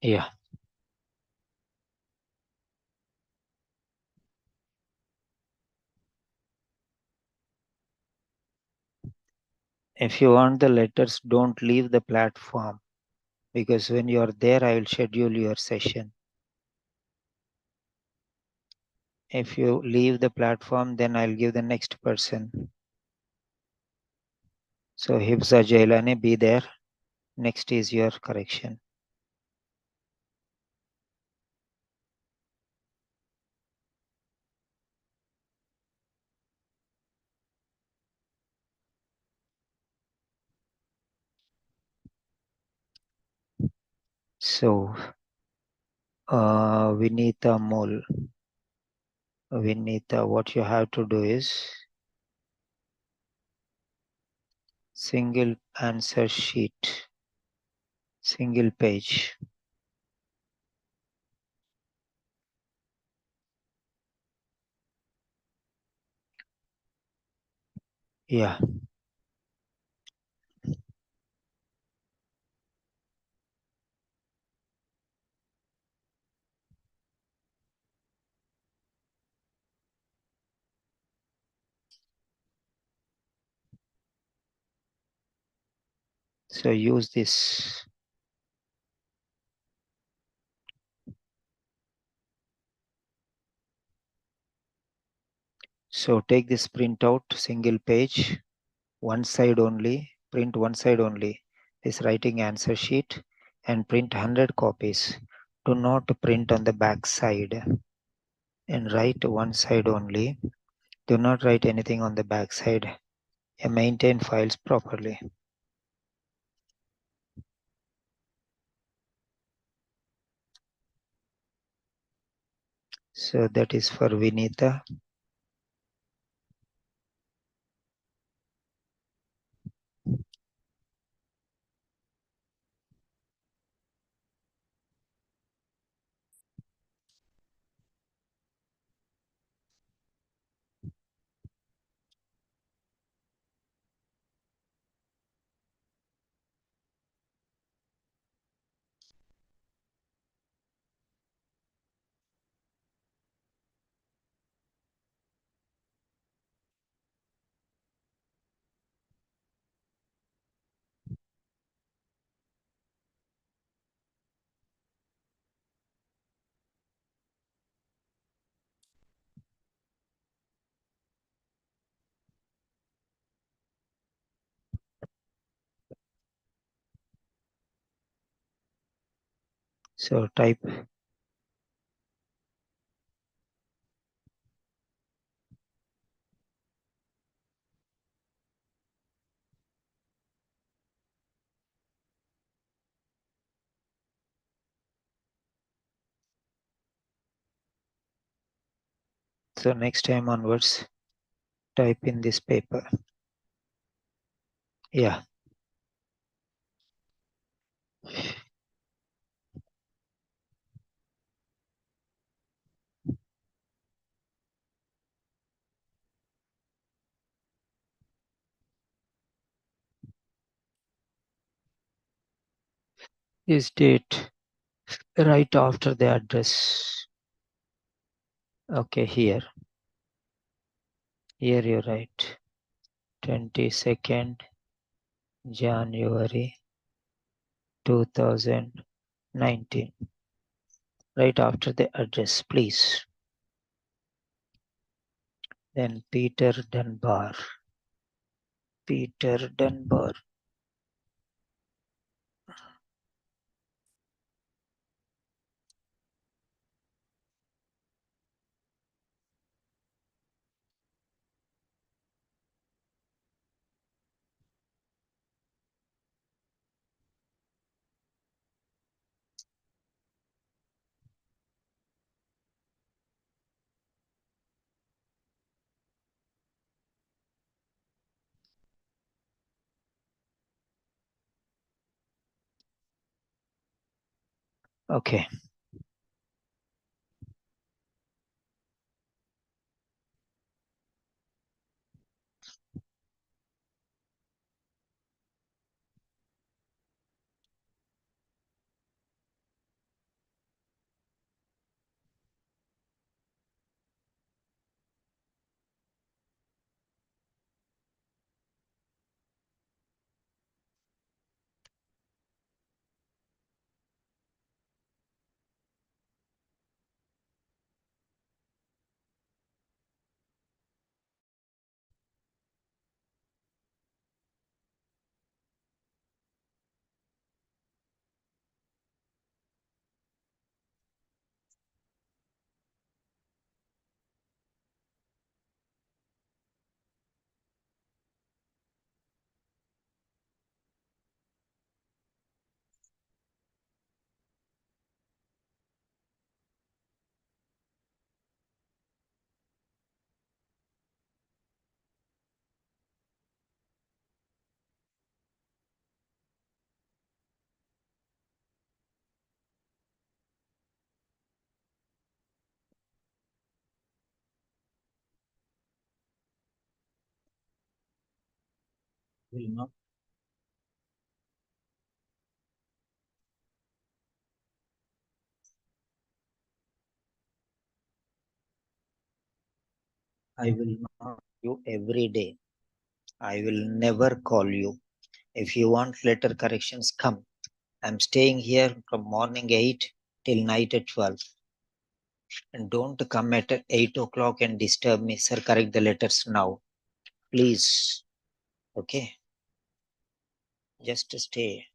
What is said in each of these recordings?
Yeah. If you want the letters, don't leave the platform, because when you are there, I will schedule your session. If you leave the platform, then I'll give the next person. So Hifza Jailani, be there. Next is your correction. So Veneetha Mole. Veneetha, what you have to do is single answer sheet, single page. Yeah. So use this. So take this printout, single page, one side only, print one side only, this writing answer sheet, and print 100 copies. Do not print on the back side and write one side only. Do not write anything on the back side and maintain files properly. So that is for Veneetha. So type. So next time onwards, type in this paper. Yeah. This date right after the address. Okay, here. Here you write 22nd January 2019. Right after the address, please. Then Peter Dunbar. Peter Dunbar. Okay. will not. I will not call you every day. I will never call you. If you want letter corrections, come. I'm staying here from morning 8 till night at 12. And don't come at 8 o'clock and disturb me, sir. Correct the letters now. Please. Okay. Just stay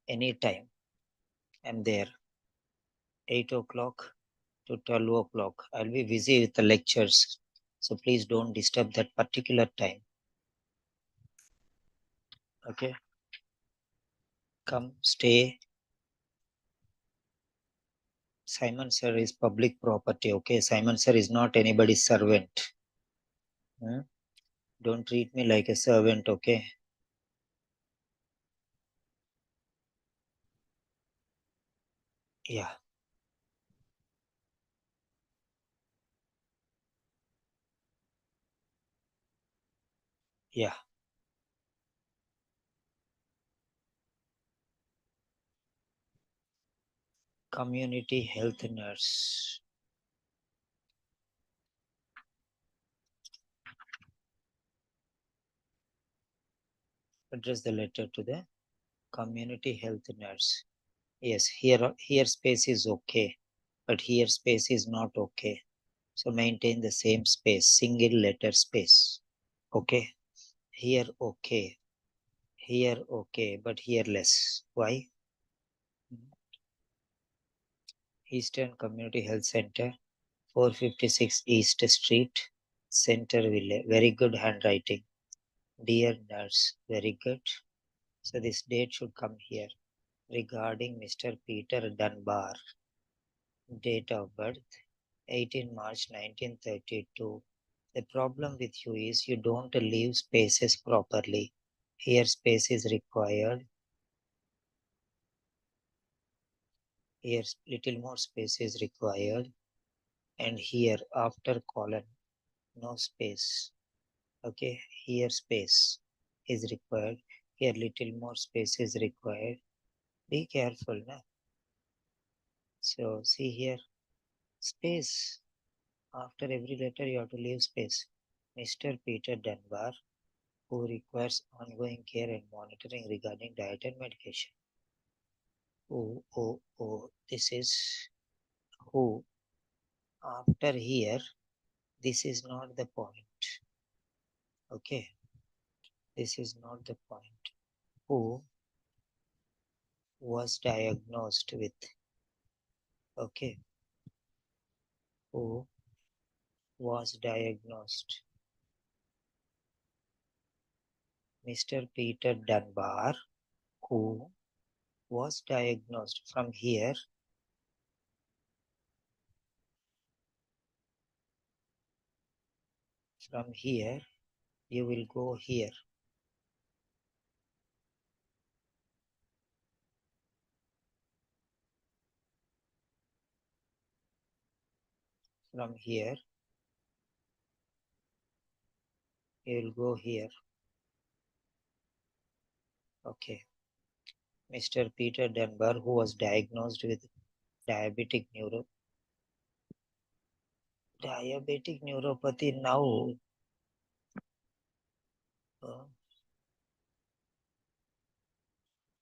anytime. I'm there. 8 o'clock to 12 o'clock. I'll be busy with the lectures. So please don't disturb that particular time. Okay. Come, stay. Simon sir is public property. Okay. Simon sir is not anybody's servant. Don't treat me like a servant. Okay. Yeah. Yeah. Community health nurse. Address the letter to the community health nurse. Yes, here space is okay, but here space is not okay. So maintain the same space, single letter space. Okay. Here okay. Here okay, but here less. Why? Eastern Community Health Center, 456 East Street, Centerville. Very good handwriting. Dear nurse, very good. So this date should come here. Regarding Mr. Peter Dunbar, date of birth 18 March 1932. The problem with you is you don't leave spaces properly. Here space is required. Here little more space is required. And here after colon, no space. Okay, here space is required. Here little more space is required. Be careful. Na? So see here, space. After every letter you have to leave space. Mr. Peter Dunbar, who requires ongoing care and monitoring regarding diet and medication. This is who. After here, this is not the point. Okay, this is not the point. Who was diagnosed with. Okay, who was diagnosed. Mr. Peter Dunbar, who was diagnosed. From here, you will go here. From here, you will go here. Okay. Mr. Peter Dunbar, who was diagnosed with diabetic neuropathy now.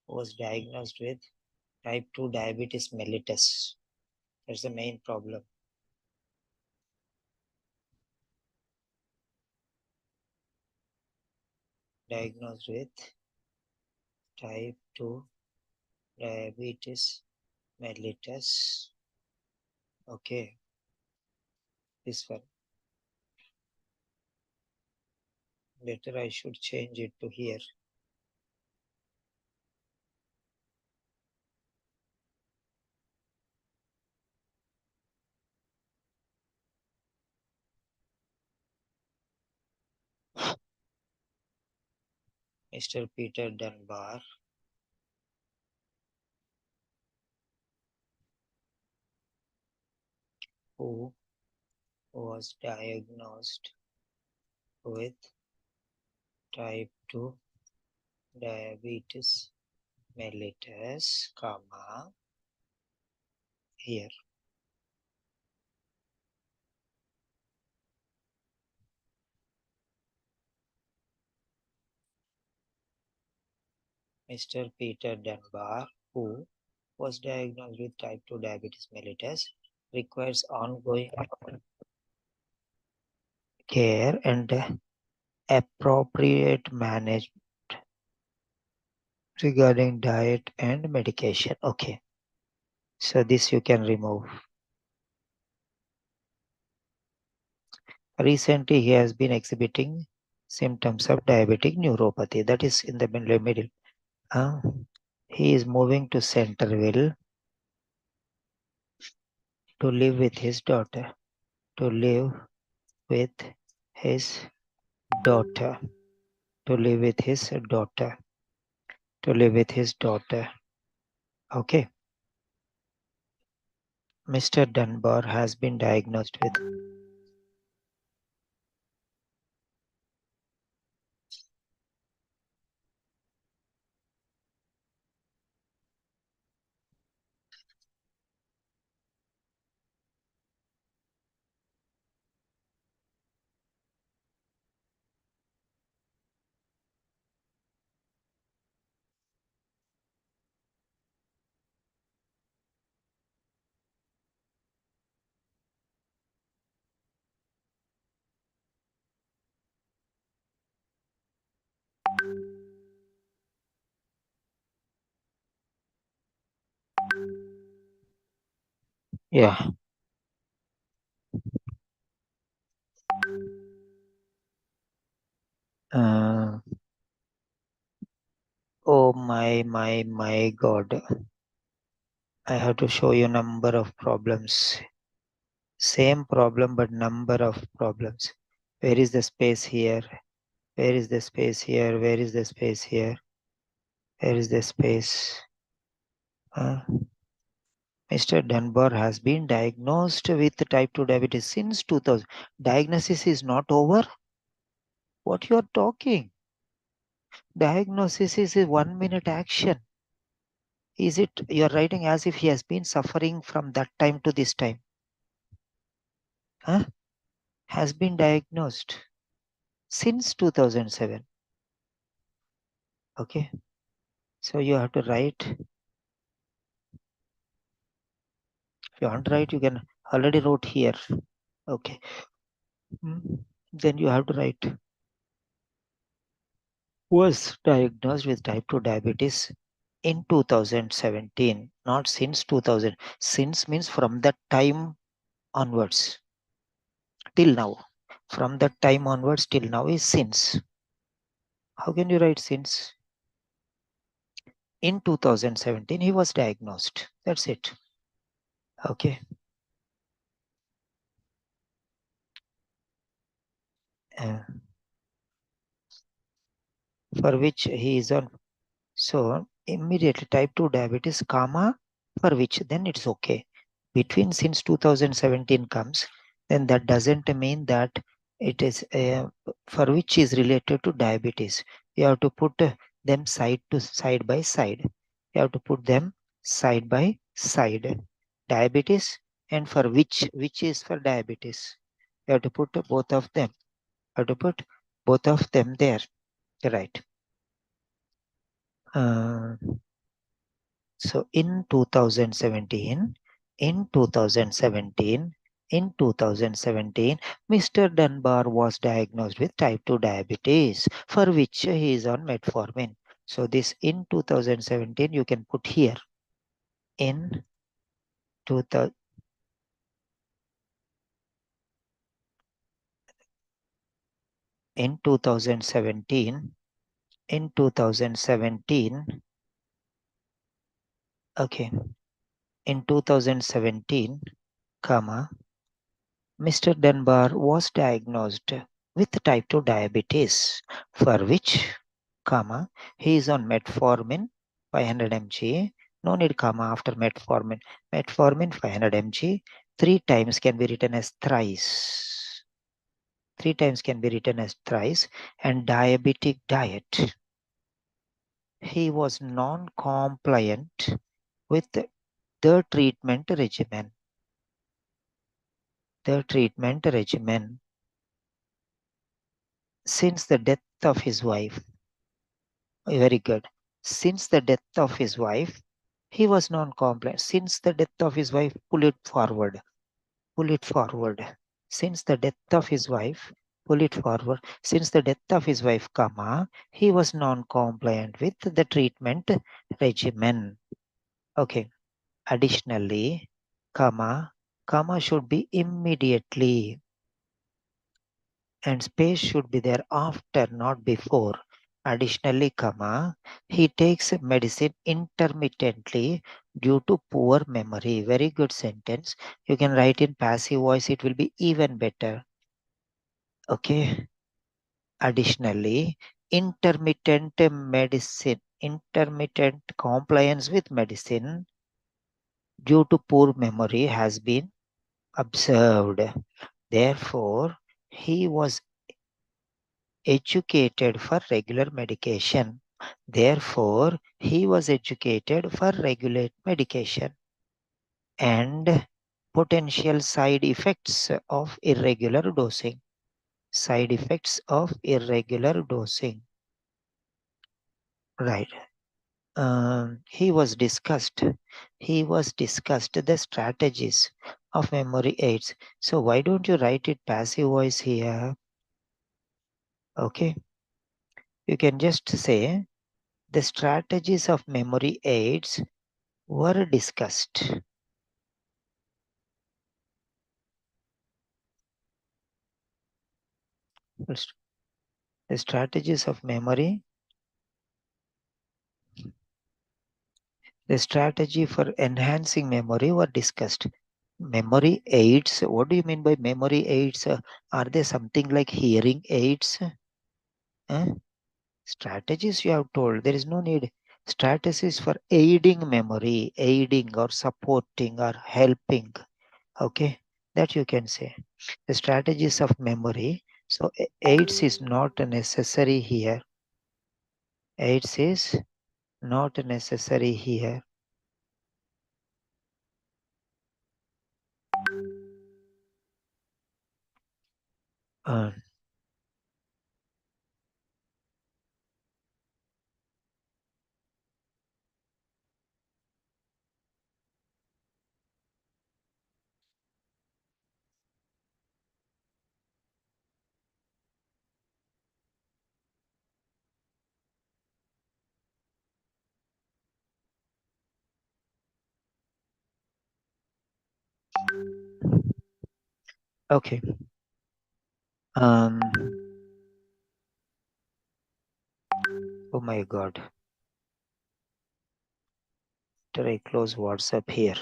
Was diagnosed with type 2 diabetes mellitus. That's the main problem. Diagnosed with type 2 diabetes mellitus. Okay. This one. Later I should change it to here. Mr. Peter Dunbar, who was diagnosed with type 2 diabetes mellitus, comma, here. Mr. Peter Dunbar, who was diagnosed with type 2 diabetes mellitus, requires ongoing care and appropriate management regarding diet and medication. Okay, so this you can remove. Recently, he has been exhibiting symptoms of diabetic neuropathy. That is in the middle. He is moving to Centerville to live with his daughter. To live with his daughter. To live with his daughter. To live with his daughter. Okay. Mr. Dunbar has been diagnosed with yeah. Oh my God. I have to show you number of problems. Same problem, but number of problems. Where is the space here? Where is the space here? Where is the space here? Where is the space? Mr. Dunbar has been diagnosed with type 2 diabetes since 2000. Diagnosis is not over? What you are talking? Diagnosis is a 1 minute action. Is it you are writing as if he has been suffering from that time to this time? Has been diagnosed since 2007. Okay. So you have to write. If you want to write, you can already wrote here. Okay. Then you have to write. Was diagnosed with type 2 diabetes in 2017, not since 2000. Since means from that time onwards till now. From that time onwards till now is since. How can you write since? In 2017, he was diagnosed. That's it. Okay. For which he is on. So immediately type 2 diabetes, comma, for which then it's okay. Between since 2017 comes, then that doesn't mean that it is for which is related to diabetes. You have to put them side by side. You have to put them side by side. Diabetes and for which is for diabetes. You have to put both of them. You have to put both of them there. Right. So in 2017, Mr. Dunbar was diagnosed with type 2 diabetes, for which he is on metformin. So this in 2017 you can put here. In 2000, in 2017, okay, in 2017, comma, Mr. Dunbar was diagnosed with type 2 diabetes, for which, comma, he is on metformin 500 mg. No need comma after metformin. Metformin 500 mg. 3 times can be written as thrice. 3 times can be written as thrice. And diabetic diet. he was non-compliant with the treatment regimen. The treatment regimen since the death of his wife. Very good. Since the death of his wife, he was non-compliant. Since the death of his wife, pull it forward. Pull it forward. Since the death of his wife, pull it forward. Since the death of his wife, comma, he was non-compliant with the treatment regimen. Okay. Additionally, comma should be immediately, and space should be there after, not before. Additionally, comma, he takes medicine intermittently due to poor memory. Very good sentence. You can write in passive voice, it will be even better. Okay. Additionally, intermittent compliance with medicine due to poor memory has been observed. Therefore, he was educated for regular medication. Therefore, he was educated for regular medication. And potential side effects of irregular dosing. Side effects of irregular dosing. Right. He was discussed the strategies of memory aids. So why don't you write it passive voice here? Okay. You can just say the strategies of memory aids were discussed. The strategies of memory, the strategy for enhancing memory were discussed. Memory aids, what do you mean by memory aids? Are they something like hearing aids? Strategies you have told, there is no need. Strategies for aiding memory, aiding or supporting or helping. Okay, that you can say. The strategies of memory. So aids is not necessary here. Aids is not necessary here. Uh, okay. Oh my God. Did I close WhatsApp here?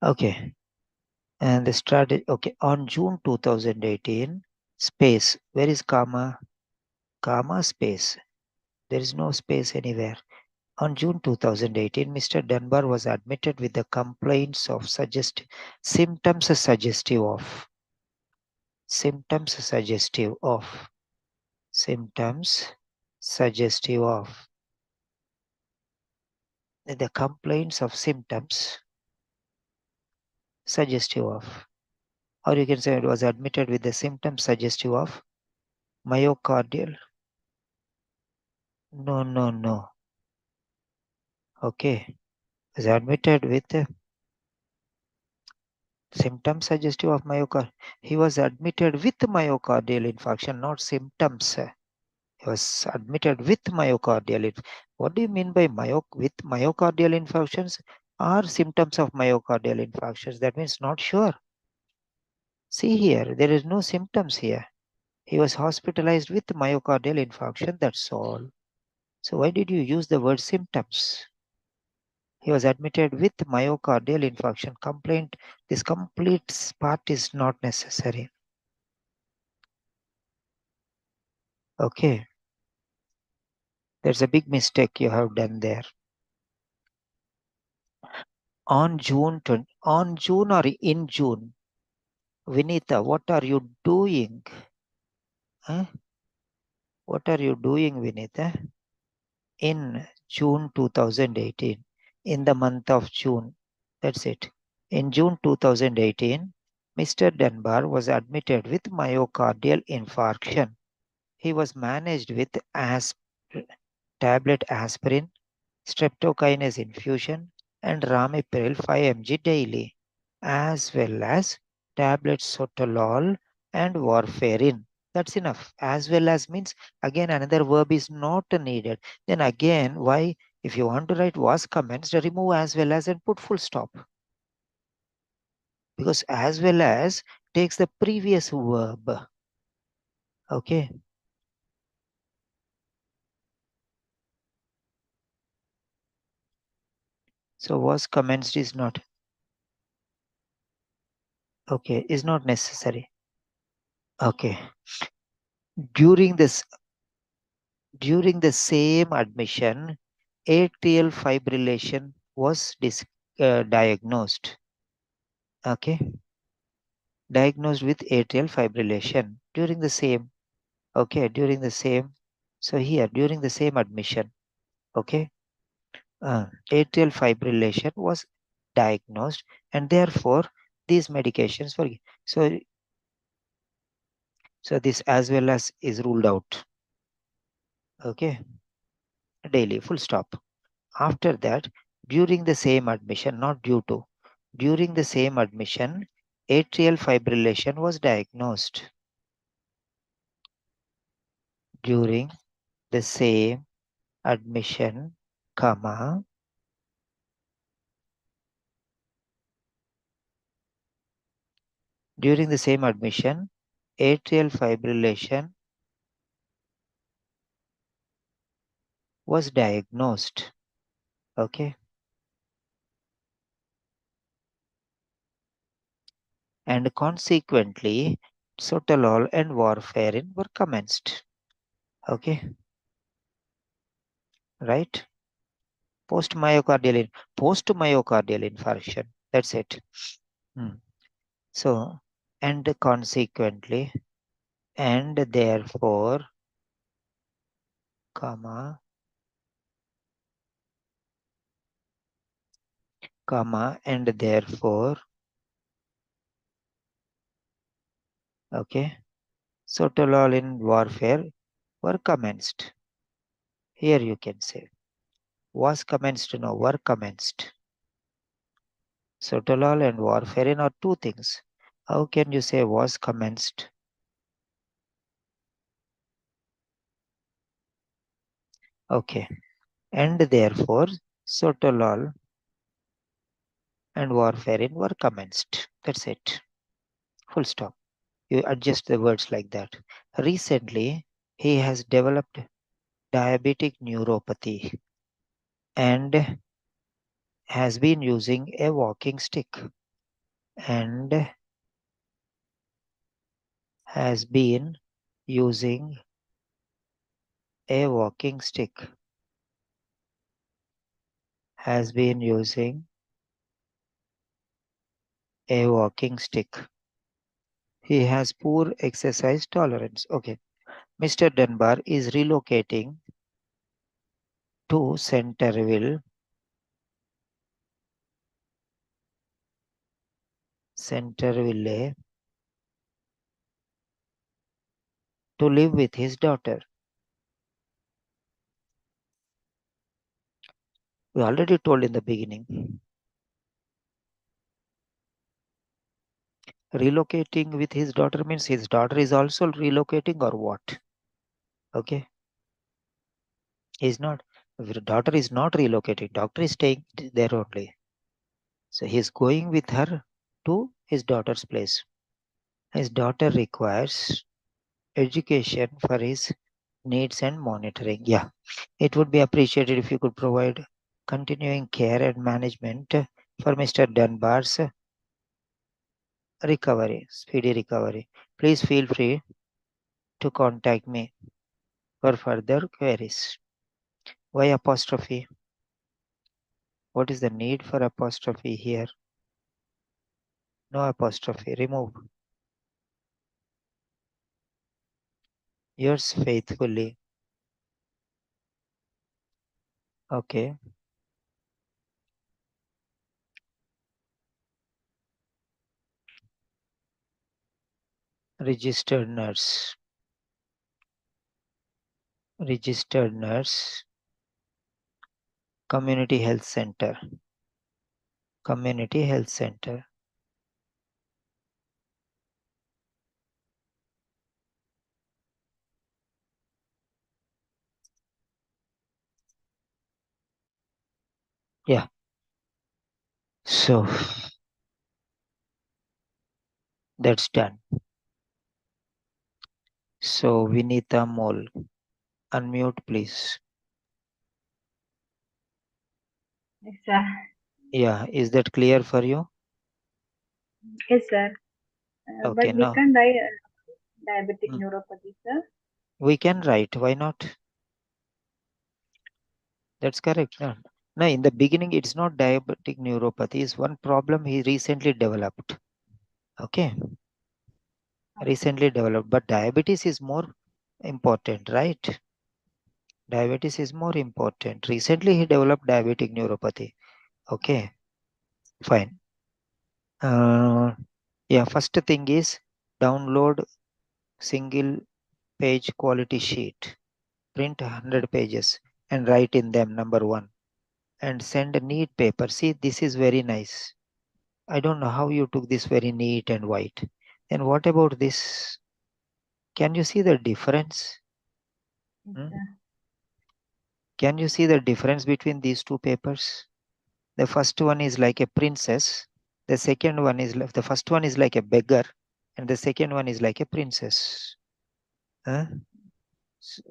Okay. And the strategy, okay, on June 2018, space, where is comma? Comma space. There is no space anywhere. On June 2018, Mr. Dunbar was admitted with the complaints of symptoms suggestive of symptoms suggestive of the complaints of symptoms suggestive of, or you can say it was admitted with the symptoms suggestive of myocardial. No. Okay. Was admitted with symptoms suggestive of myocardial. He was admitted with myocardial infarction, not symptoms. He was admitted with myocardial. What do you mean by with myocardial infarctions or symptoms of myocardial infarctions? That means not sure. See here, there is no symptoms here. He was hospitalized with myocardial infarction, that's all. So why did you use the word symptoms? He was admitted with myocardial infarction. Complaint, this complete part is not necessary. Okay. There's a big mistake you have done there. On June or in June, Veneetha, what are you doing? Huh? What are you doing, Veneetha? In June 2018. In the month of June. That's it. In June 2018, Mr. Dunbar was admitted with myocardial infarction. He was managed with tablet aspirin, streptokinase infusion, and ramipril 5 mg daily, as well as tablet sotalol and warfarin. That's enough. As well as means again another verb is not needed. Then again, why if you want to write was commenced, remove as well as and put full stop. Because as well as takes the previous verb. Okay. So was commenced is not. Okay, is not necessary. Okay. During this During the same admission, atrial fibrillation was diagnosed. Okay, diagnosed with atrial fibrillation during the same. Okay, during the same. So here, during the same admission. Okay, atrial fibrillation was diagnosed, and therefore these medications were. So this as well as is ruled out. Okay, daily. Full stop. After that, during the same admission, not due to, during the same admission, atrial fibrillation was diagnosed. During the same admission, comma, during the same admission, atrial fibrillation was diagnosed. Okay. And consequently, sotalol and warfarin were commenced. Okay. Right? Post-myocardial infarction. That's it. So, and consequently, and therefore, comma, and therefore, okay, sotalol in warfare were commenced. Here you can say, was commenced, no, were commenced. Sotalol and warfarin are two things. How can you say was commenced? Okay, and therefore, sotalol and warfarin were commenced. That's it. Full stop. You adjust the words like that. Recently, he has developed diabetic neuropathy and has been using a walking stick and has been using a walking stick has been using a walking stick. He has poor exercise tolerance. Okay. Mr. Dunbar is relocating to Centerville to live with his daughter. We already told in the beginning. Relocating with his daughter means his daughter is also relocating or what? Okay. He's not, the daughter is not relocating. Daughter is staying there only. So he's going with her to his daughter's place. His daughter requires education for his needs and monitoring. Yeah. It would be appreciated if you could provide continuing care and management for Mr. Dunbar's recovery, speedy recovery. Please feel free to contact me for further queries. Why apostrophe? What is the need for apostrophe here? No apostrophe. Remove. Yours faithfully. Okay. Registered nurse. Registered nurse. Community health center. Community health center. Yeah. So that's done. So Veneetha Mole, unmute please. Yes, sir. Yeah, is that clear for you? Yes, sir. But Okay, we now can write diabetic mm, neuropathy, sir. we can write. Why not? That's correct. No? Now, in the beginning, it's not diabetic neuropathy. It's one problem he recently developed. Okay, Okay. recently developed. But diabetes is more important, right? Diabetes is more important. Recently, he developed diabetic neuropathy. Okay, fine. Yeah, first thing is download single page quality sheet. Print 100 pages and write in them number one. And send a neat paper. See, this is very nice. I don't know how you took this very neat and white. And what about this? Can you see the difference? Yes, Hmm? sir. Can you see the difference between these two papers? The first one is like a princess. The second one is the first one is like a beggar, and the second one is like a princess. Huh?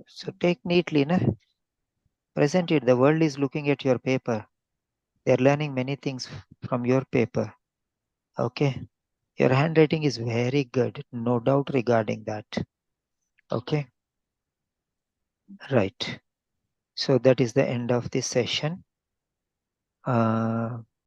So take neatly, na? Present it. The world is looking at your paper. They are learning many things from your paper. Okay. Your handwriting is very good, no doubt regarding that. Okay. Right. So that is the end of this session.